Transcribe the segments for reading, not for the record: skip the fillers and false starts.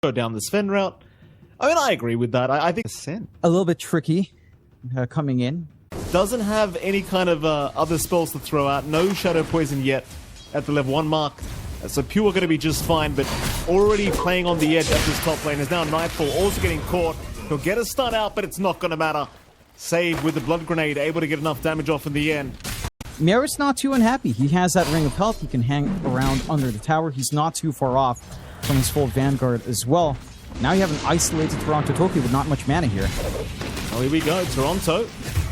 go down the Sven route. I mean, I agree with that. I think a little bit tricky coming in. Doesn't have any kind of other spells to throw out. No Shadow Poison yet at the level 1 mark. So Pure going to be just fine, but already playing on the edge at this top lane is now Nightfall, also getting caught. He'll get a stun out, but it's not going to matter. Save with the Blood Grenade, able to get enough damage off in the end. Mira's not too unhappy. He has that Ring of Health. He can hang around under the tower. He's not too far off from his full Vanguard as well. Now you have an isolated Toronto Tokyo with not much mana here. Well, here we go. Toronto,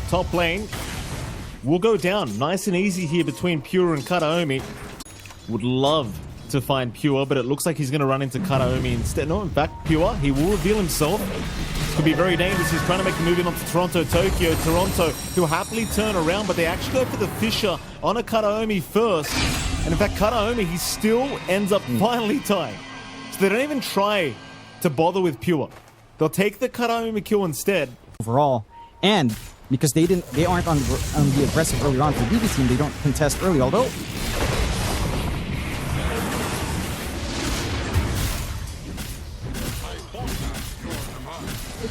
top lane, will go down. Nice and easy here between Pure and Kataomi. Would love to find Pure, but it looks like he's going to run into Kataomi instead. No, in fact, Pure, he will reveal himself. Could be very dangerous. He's trying to make a move in onto Toronto Tokyo. Toronto, who happily turn around, but they actually go for the Fisher on a Kataomi first. And in fact, Kataomi, he still ends up finally tying. So they don't even try to bother with Pure. They'll take the Kataomi kill instead. Overall, and because they aren't on the aggressive early on for the BB team, they don't contest early, although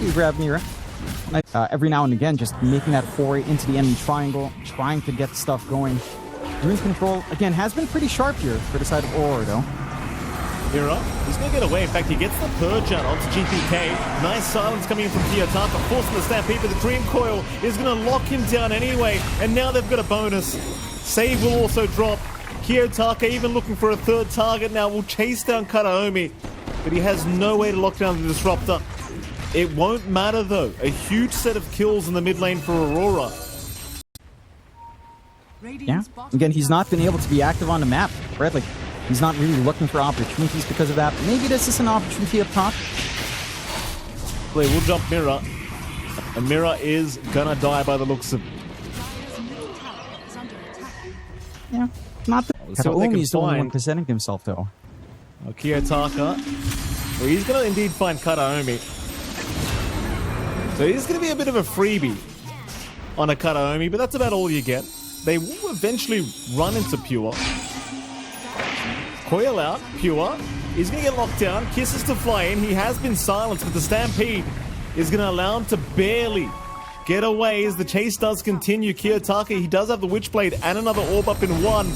you grab Mira. Every now and again, just making that foray into the enemy triangle, trying to get stuff going. Dream control, again, has been pretty sharp here for the side of Aurora, though. Mira, he's going to get away. In fact, he gets the Purge out onto GPK. Nice silence coming in from Kiyotaka, forcing the Stampede, but the Dream Coil is going to lock him down anyway. And now they've got a bonus. Save will also drop. Kiyotaka, even looking for a third target now, will chase down Kataomi, but he has no way to lock down the Disruptor. It won't matter though. A huge set of kills in the mid lane for Aurora. Yeah. Again, he's not been able to be active on the map, right? Like, he's not really looking for opportunities because of that. Maybe this is an opportunity up top. They will jump Mira. And Mira is gonna die by the looks of... Yeah, not the... Kataomi's the only one presenting himself though. Kiyotaka. Well, he's gonna indeed find Kataomi. So he's going to be a bit of a freebie on a Kataomi, but that's about all you get. They will eventually run into Pure. Coil out, Pure. He's going to get locked down. Kisses to fly in. He has been silenced, but the Stampede is going to allow him to barely get away as the chase does continue. Kiyotaka, he does have the Witchblade and another orb up in one.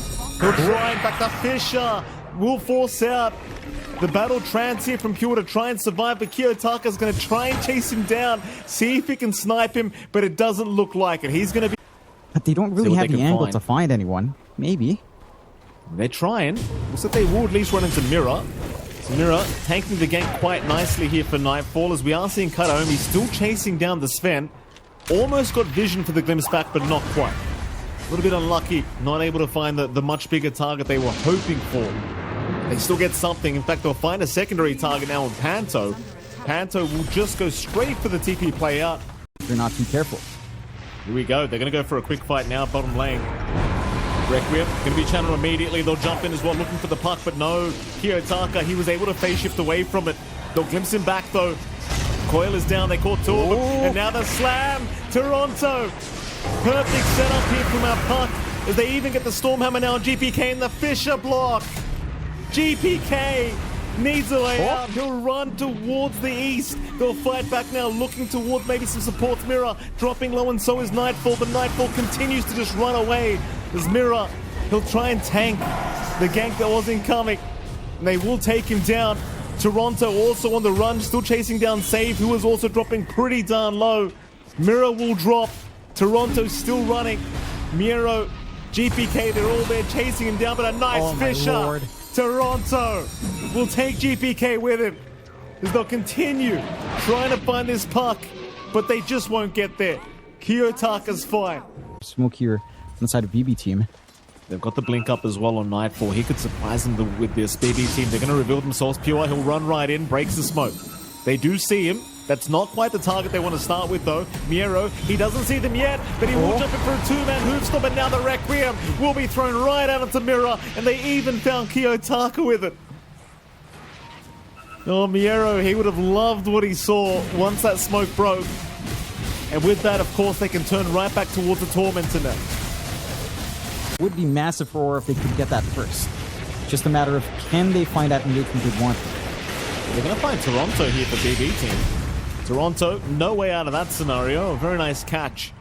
He'll try, in fact, the Fisher will force out the battle trance here from Pure to try and survive, but Kiyotaka's going to try and chase him down, see if he can snipe him, but it doesn't look like it. He's going to be... But they don't really have the angle to find anyone. Maybe. They're trying. Looks like they will at least run into Mira. So Mira tanking the gank quite nicely here for Nightfall, as we are seeing Kataomi still chasing down the Sven. Almost got vision for the glimpse back, but not quite. A little bit unlucky, not able to find the much bigger target they were hoping for. They still get something. In fact, they'll find a secondary target now in Panto. Panto will just go straight for the TP play out. They're not too careful. Here we go. They're going to go for a quick fight now, bottom lane. Requiem going to be channeled immediately. They'll jump in as well, looking for the puck, but no. Kiyotaka, he was able to phase shift away from it. They'll glimpse him back, though. Coil is down. They caught two of them. And now the slam. Toronto. Perfect setup here from our puck, as they even get the Stormhammer now on GPK and the Fisher block. GPK needs a way out. He'll run towards the east. They'll fight back now, looking towards maybe some support. Mira dropping low, and so is Nightfall, but Nightfall continues to just run away. As Mira, he'll try and tank the gank that was incoming, and they will take him down. Toronto also on the run, still chasing down Save, who is also dropping pretty darn low. Mira will drop. Toronto still running. Miro, GPK, they're all there chasing him down, but a nice Fisher. Toronto will take GPK with him, as they'll continue trying to find this puck, but they just won't get there. Kiyotaka's fine. Smoke here on the side of BB team. They've got the blink up as well on Nightfall. He could surprise them with this BB team. They're going to reveal themselves. Pure, he'll run right in, breaks the smoke. They do see him. That's not quite the target they want to start with, though. Miero, he doesn't see them yet, but he will jump in for a two-man hoof stop, and now the Requiem will be thrown right out into Mira, and they even found Kiyotaka with it. Oh, Miero, he would have loved what he saw once that smoke broke. And with that, of course, they can turn right back towards the Tormentor now. Would be massive for Aurora if they could get that first. Just a matter of, can they find that engagement they want? They're going to find Toronto here for BB team. Toronto, no way out of that scenario. A very nice catch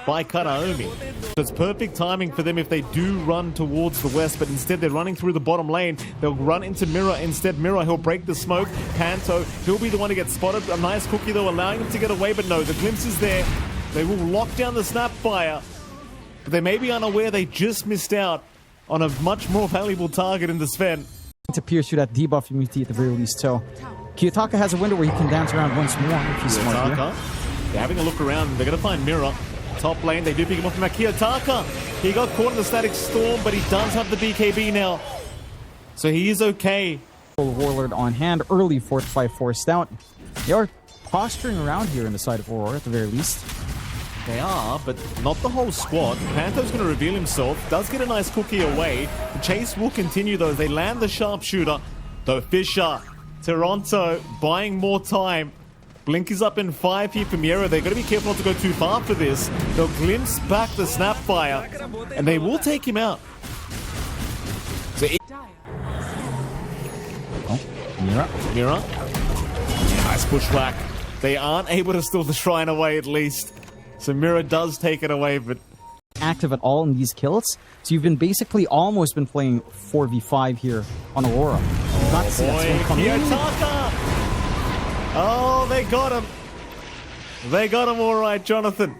by Karaomi. It's perfect timing for them if they do run towards the west, but instead they're running through the bottom lane. They'll run into Mira instead. Mira, he'll break the smoke. Panto, he'll be the one to get spotted. A nice cookie though, allowing him to get away, but no, the glimpse is there. They will lock down the snapfire, but they may be unaware they just missed out on a much more valuable target in the Sven. To pierce through that debuff immunity at the very least, so Kiyotaka has a window where he can dance around once more if he's smart here. They're having a look around. They're going to find Mira. Top lane, they do pick him up from Kiyotaka. He got caught in the static storm, but he does have the BKB now. So he is okay. Warlord on hand, early 4-5 forced out. They are posturing around here in the side of Aurora at the very least. They are, but not the whole squad. Panto's going to reveal himself. Does get a nice cookie away. The chase will continue though. They land the sharpshooter. Though Fisher, Toronto buying more time. Blink is up in 5 here for Miera. They're going to be careful not to go too far for this. They'll glimpse back the snapfire, and they will take him out. So Miera. Nice pushback. They aren't able to steal the shrine away at least. So Miera does take it away, but active at all in these kills. So you've been basically almost been playing 4v5 here on Aurora. Not to see that coming. Oh, they got him. They got him all right, Jonathan.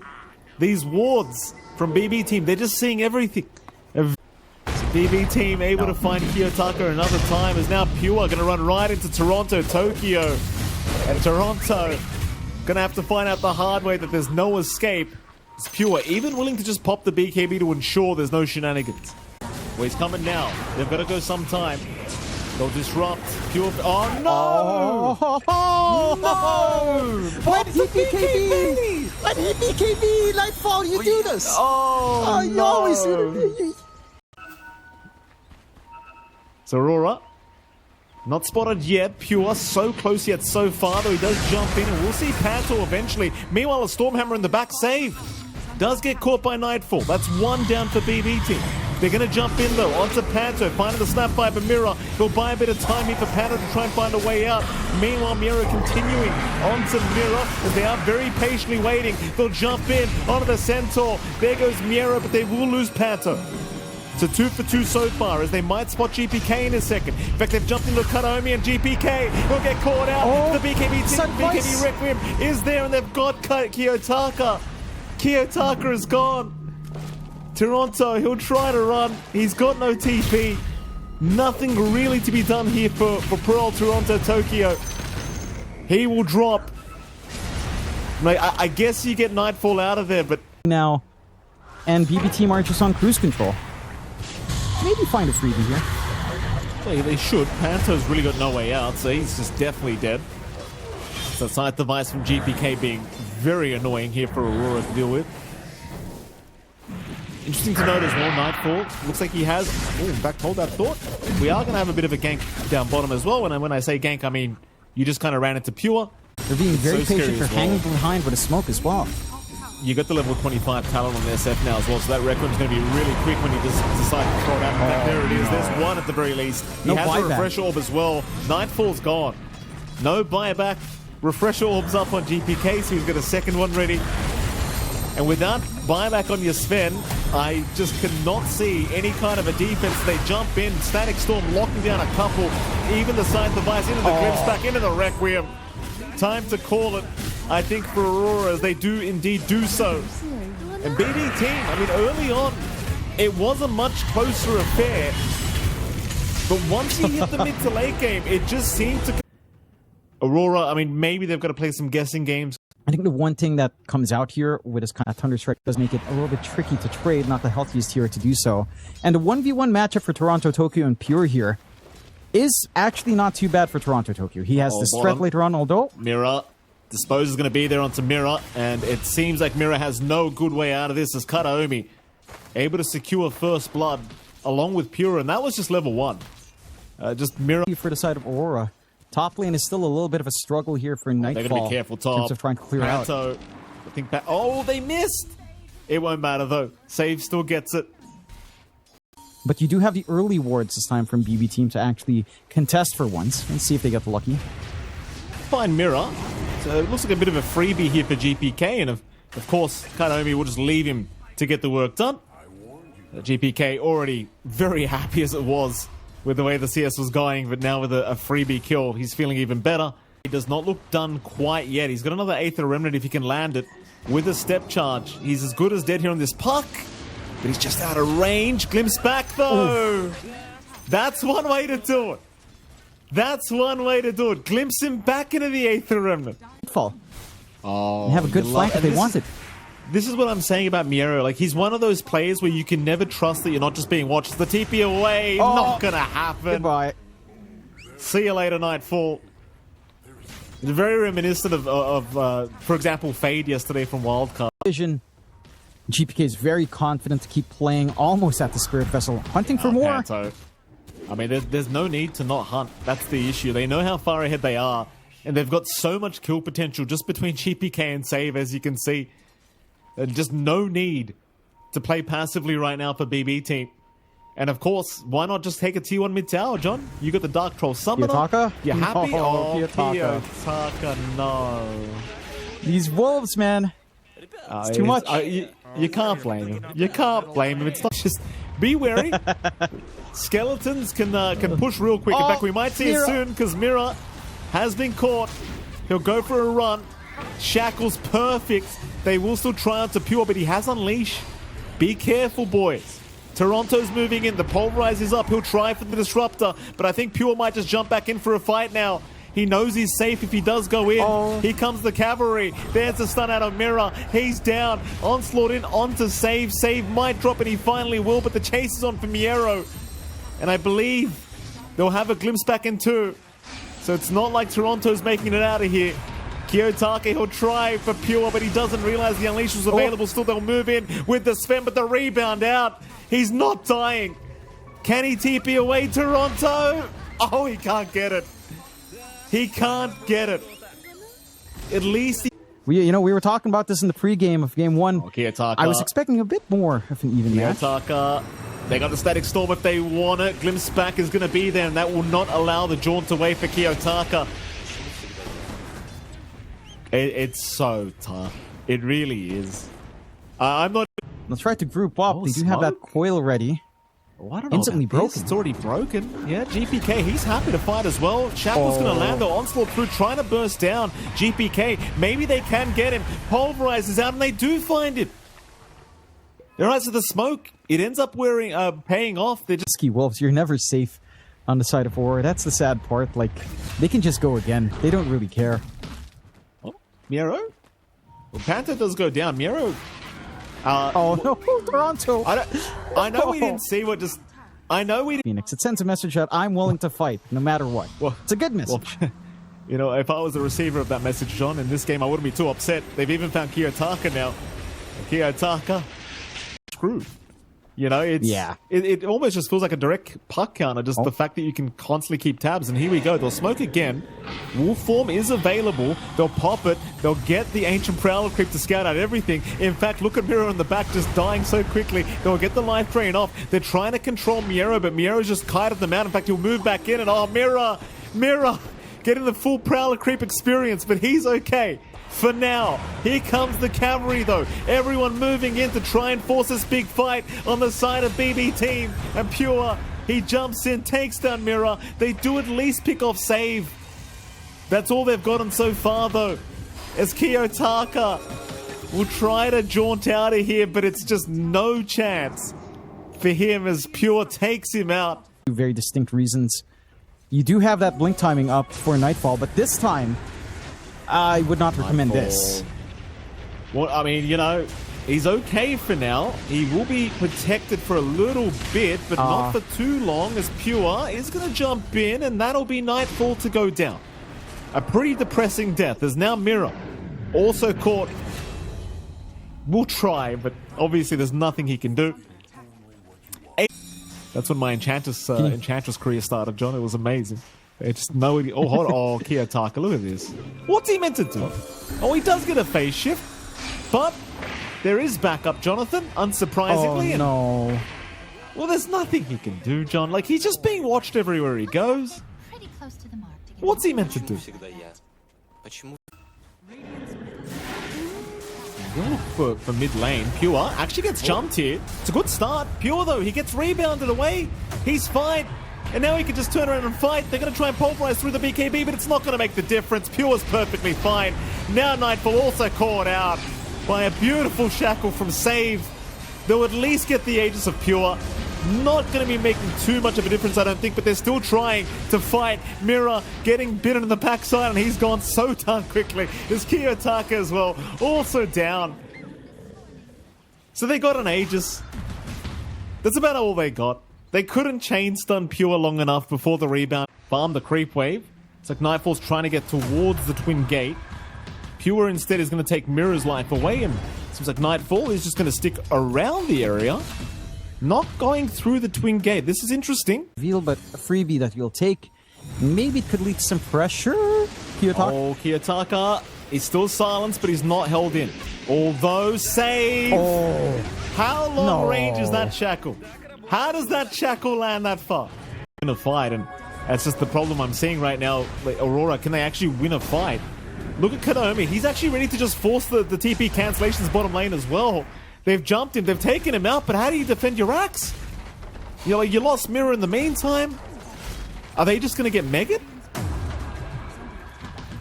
These wards from BB team, they're just seeing everything. BB team able to find Kiyotaka another time is now Pure going to run right into Toronto, Tokyo. And Toronto going to have to find out the hard way that there's no escape. It's Pure even willing to just pop the BKB to ensure there's no shenanigans. Well, he's coming now. They've got to go sometime. They'll disrupt Pure. Oh no! No! Why did he BKB? Why did he BKB? Nightfall, you do this! Oh, you no! always do it. So Aurora, not spotted yet. Pure, so close yet so far, though he does jump in, and we'll see Panto eventually. Meanwhile, a Stormhammer in the back save. Does get caught by Nightfall. That's one down for BB team. They're going to jump in, though, onto Panto, finding the snap by Mira. He'll buy a bit of time here for Panto to try and find a way out. Meanwhile, Mira continuing onto Mira, as they are very patiently waiting. They'll jump in onto the Centaur. There goes Mira, but they will lose Panto. So 2 for 2 so far, as they might spot GPK in a second. In fact, they've jumped into Karaomi, and GPK will get caught out. The BKB team, BKB Requiem is there, and they've got Kiyotaka. Kiyotaka is gone. Toronto, he'll try to run. He's got no TP. Nothing really to be done here for Pearl, Toronto, Tokyo. He will drop. I guess you get Nightfall out of there, but now, and BB team are just on cruise control. Maybe find a freebie here. They should. Panto's really got no way out, so he's just definitely dead. So side device from GPK being very annoying here for Aurora to deal with. Interesting to note as well, Nightfall. Looks like he has... Oh, in fact, hold that thought. We are going to have a bit of a gank down bottom as well. And when I say gank, I mean you just kind of ran into Pure. They're being very patient for hanging behind with a smoke as well. You got the level 25 talent on the SF now as well, so that Requiem's going to be really quick when you just decide to throw it out. In fact, there it is. There's one at the very least. He has a refresh orb as well. Nightfall's gone. No buyback. Refresh orbs up on GPK, so he's got a second one ready. And without buyback on your Sven, I just cannot see any kind of a defense. They jump in, Static Storm locking down a couple, even the side device into the glimpse back into the Requiem. Time to call it, I think, for Aurora, as they do indeed do so. And BD team, I mean, early on, it was a much closer affair. But once he hit the mid to late game, it just seemed to... Aurora, I mean, maybe they've got to play some guessing games. I think the one thing that comes out here with this kind of Thunderstrike does make it a little bit tricky to trade, not the healthiest here to do so. And the 1v1 matchup for Toronto, Tokyo, and Pure here is actually not too bad for Toronto, Tokyo. He has this threat later on, although... Mira, Dispose is going to be there onto Mira, and it seems like Mira has no good way out of this as Karaomi able to secure first blood along with Pure, and that was just level 1. Just Mira... For the side of Aurora. Top lane is still a little bit of a struggle here for Nightfall. They're going to be careful top. In terms of trying to clear Panto, out. I think oh, they missed! It won't matter though. Save still gets it. But you do have the early wards this time from BB team to actually contest for once and see if they get lucky. find Mirror. So it looks like a bit of a freebie here for GPK, and of course, Kanomi will just leave him to get the work done. GPK already very happy as it was with the way the CS was going, but now with a freebie kill, he's feeling even better. He does not look done quite yet. He's got another Aether Remnant if he can land it with a step charge. He's as good as dead here on this puck, but he's just out of range. Glimpse back though. Oof. That's one way to do it. That's one way to do it. Glimpse him back into the Aether Remnant. Fall. Oh, they have a good flank if they want it. This is what I'm saying about Miero. Like, he's one of those players where you can never trust that you're not just being watched. The TP away, not gonna happen. Goodbye. See you later, Nightfall. It's very reminiscent of for example, Fade yesterday from Wildcard. Vision. GPK is very confident to keep playing almost at the Spirit Vessel, hunting for more. Panto. I mean, there's no need to not hunt. That's the issue. They know how far ahead they are, and they've got so much kill potential just between GPK and Save, as you can see. Just no need to play passively right now for BB team. And of course, why not just take a T1 mid tower, John? You got the Dark Troll Summoner. Kiyotaka? You happy? Oh, Kiyotaka, no. These wolves, man. It's too much. You can't blame him. You can't blame him. It's not just... Be wary. Skeletons can push real quick. In fact, we might see it soon because Mira has been caught. He'll go for a run. Shackle's perfect. They will still try out to Pure, but he has Unleash. Be careful, boys. Toronto's moving in. The Pulverize is up. He'll try for the Disruptor, but I think Pure might just jump back in for a fight now. He knows he's safe if he does go in. Here comes the Cavalry. There's the stun out of Mirror. He's down. Onslaught in onto Save. Save might drop, and he finally will, but the chase is on for Miero. And I believe they'll have a glimpse back in too. So it's not like Toronto's making it out of here. Kiyotaka, he'll try for Pure, but he doesn't realize the Unleash was available. Still, they'll move in with the Sven, but the rebound out. He's not dying. Can he TP away Toronto? Oh, he can't get it. He can't get it. At least we were talking about this in the pregame of game one. Kiyotaka. I was expecting a bit more of an even match. Kiyotaka. They got the Static Storm if they want it. Glimpse back is going to be there, and that will not allow the jaunt away for Kiyotaka. It's so tough. It really is. I'm not... Let's try to group up. They do have that coil ready. Oh, I don't know. Instantly broken. It's already broken. Yeah, GPK, he's happy to fight as well. Shackle's going to land the onslaught through, trying to burst down GPK. Maybe they can get him. Pulverize is out, and they do find it. Alright, so the smoke, it ends up paying off. They're just... Ski Wolves, you're never safe on the side of Aurora. That's the sad part. Like, they can just go again. They don't really care. Oh, Miero? Well, Panther does go down. Miero... oh no, Toronto! I know we didn't see what just... I know we didn't... Phoenix, it sends a message that I'm willing to fight, no matter what. Well, it's a good message. Well, you know, if I was the receiver of that message, John, in this game, I wouldn't be too upset. They've even found Kiyotaka now. Kiyotaka... Screwed. You know, it's... Yeah. It almost just feels like a direct puck counter, just the fact that you can constantly keep tabs. And here we go. They'll smoke again. Wolf form is available. They'll pop it. They'll get the Ancient Prowler creep to scout out everything. In fact, look at Miro in the back just dying so quickly. They'll get the life drain off. They're trying to control Miero, but Miero's just kited them out. In fact, he'll move back in and, oh, Mira, getting the full Prowler creep experience, but he's okay. For now, here comes the cavalry though. Everyone moving in to try and force this big fight on the side of BB team. And Pure, he jumps in, takes down Mirror. They do at least pick off Save. That's all they've gotten so far though. As Kiyotaka will try to jaunt out of here, but it's just no chance for him as Pure takes him out. Two very distinct reasons. You do have that blink timing up for Nightfall, but this time, I would not recommend this. Well, I mean, you know, he's okay for now. He will be protected for a little bit, but not for too long, as Pure is going to jump in, and that'll be Nightfall to go down. A pretty depressing death. There's now Mirror, also caught. We'll try, but obviously there's nothing he can do. That's when my Enchantress career started, John. It was amazing. It's no... Oh, hold on. Oh, Kiyotaka, look at this. What's he meant to do? Oh, he does get a phase shift, but there is backup, Jonathan, unsurprisingly. Oh, no. Well, there's nothing he can do, John. Like, he's just being watched everywhere he goes. Pretty close to the mark to get What's he meant to do? Почему? Look for mid lane. Pure actually gets jumped here. It's a good start. Pure though, he gets rebounded away. He's fine. And now he can just turn around and fight. They're going to try and pulverize through the BKB, but it's not going to make the difference. Pure's perfectly fine. Now Nightfall also caught out by a beautiful shackle from Save. They'll at least get the Aegis of Pure. Not going to be making too much of a difference, I don't think, but they're still trying to fight. Mira getting bitten in the backside, and he's gone so darn quickly. There's Kiyotaka as well, also down. So they got an Aegis. That's about all they got. They couldn't chain stun Pure long enough before the rebound. Farm the creep wave. It's like Nightfall's trying to get towards the Twin Gate. Pure instead is going to take Mira's life away, and it seems like Nightfall is just going to stick around the area. Not going through the Twin Gate. This is interesting. Reveal, but a freebie that you'll take. Maybe it could lead to some pressure. Kiyotaka. Oh, Kiyotaka is still silenced, but he's not held in. Although, Save! Oh. How long range is that shackle? How does that shackle land that far? In a fight, and that's just the problem I'm seeing right now. Like, Aurora, can they actually win a fight? Look at Konomi. He's actually ready to just force the TP cancellations bottom lane as well. They've jumped him, they've taken him out, but how do you defend your axe? You know, you lost Mirror in the meantime. Are they just going to get megged?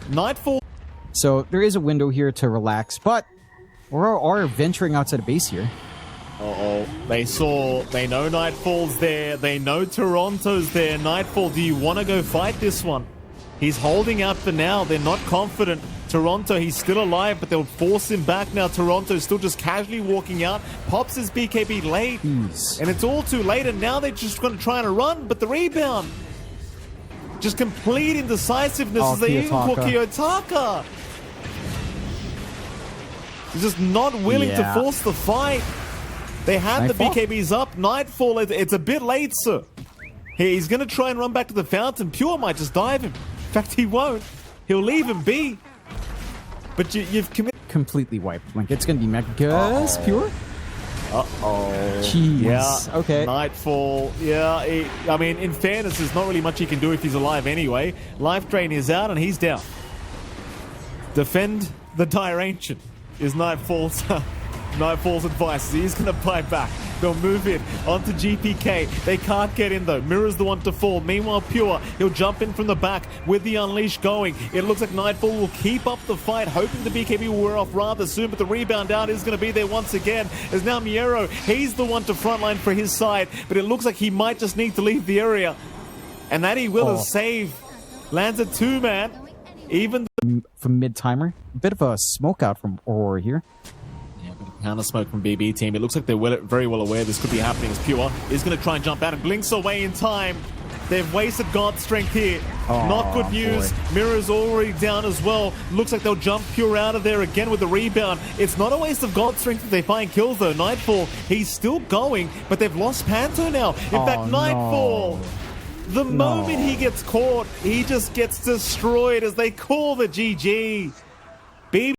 Nightfall. So there is a window here to relax, but Aurora are venturing outside of base here. Uh-oh. They know Nightfall's there. They know Toronto's there. Nightfall, do you want to go fight this one? He's holding out for now. They're not confident. Toronto, he's still alive, but they'll force him back now. Toronto's still just casually walking out. Pops his BKB late. Jeez. And it's all too late, and now they're just going to try and run, but the rebound. Just complete indecisiveness as they even for Kiyotaka. He's just not willing to force the fight. They had Nightfall? the BKBs up. Nightfall, it's a bit late, sir. He's going to try and run back to the fountain. Pure might just dive him. In fact, he won't. He'll leave him be. But you've committed. Completely wiped. Like, it's going to be Megas Pure. Uh-oh. Jeez. Yeah. Okay. Nightfall. Yeah. I mean, in fairness, there's not really much he can do if he's alive anyway. Life Drain is out and he's down. Defend the Dire Ancient is Nightfall's advice. He's going to play back. They'll move in onto GPK. They can't get in though. Mirror's the one to fall. Meanwhile, Pure, he'll jump in from the back with the Unleash going. It looks like Nightfall will keep up the fight, hoping the BKB will wear off rather soon, but the rebound out is going to be there once again. As now Miero, he's the one to frontline for his side, but it looks like he might just need to leave the area. And that he will as Save lands a two-man. Even from mid-timer. A bit of a smoke out from Aurora here. counter smoke from BB team. It looks like they're very well aware this could be happening, as Pure is going to try and jump out and blinks away in time. They've wasted God's strength here. Not good news. Mirror's already down as well. Looks like they'll jump Pure out of there again with the rebound. It's not a waste of God's strength if they find kills though. Nightfall, he's still going, but they've lost Panto now. In fact, Nightfall, the moment he gets caught, he just gets destroyed as they call the GG.